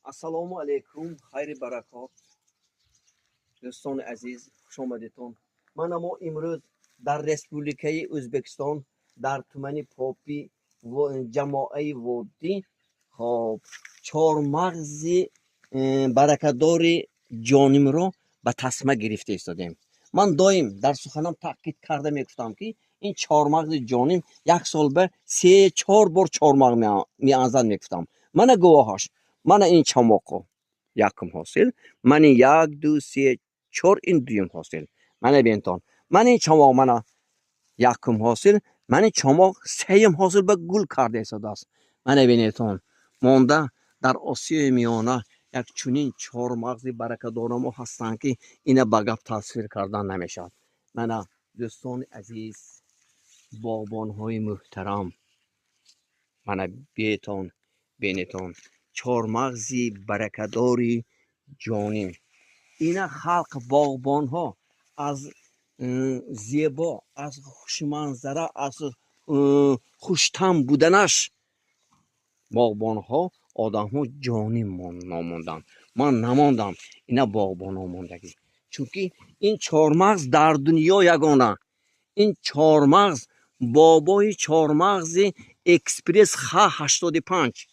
السلام علیکم، خیر برکات. دوستان عزیز خوش آمدید. من اما امروز در ریسپوبلیکای ازبکستان در تومن پاپی و جماعه وادی خب چهار مغز برکتدار جانم را به تسمه گرفته ایستادیم. من دایم در سخنم تاکید کرده میگفتم که این چهار مغز جانم یک سال به 3-4 بار چهار مغز میانزد میگفتم. من گواهاش، من این چماقو یکم حاصل، من 1 2 3 4 این دویم حاصل. من بینتون من این چماق من یکم حاصل، من این چماق سیم حاصل به گل کرده ایستاده است. من بینتون مانده در آسیای میانه یک چنین چهار مغز برکتدار ما هستند که اینا به گپ تصویر کردن نمیشد. من دوستان عزیز، باغبان های محترم، من بینتون چهار مغز برکتدار جانیم. اینا خلق باغبان ها از زیبا، از خوش منظره، از خوشتم بودنش باغبان ها آدم ها جانی نماندن. من نماندم، اینا باغبان ها ماندگی. چونکه این چهار مغز در دنیا یگانه، این چهار مغز بابای چهار مغز اکسپرس خ 85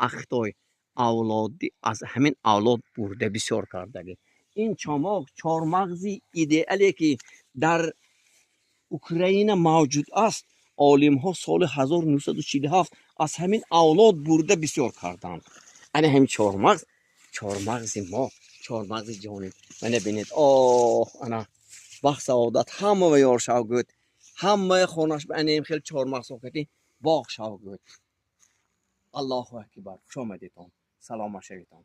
اختای اولادی از همین اولاد برده بسیار کردگی. این چماق چهار مغزی ایدئالی که در اوکراین موجود است، عالم ها سال 1947 از همین اولاد برده بسیار کردند. یعنی همین چهار مغز ما، چهار مغز جانیم. من ببینید انا وقت سعادت همه و یار شاگرد همه خونش به انیم خیلی چهار مغز ساکتی باغ شاگرد. الله اکبر. خوش آمدید. سلام شویتان.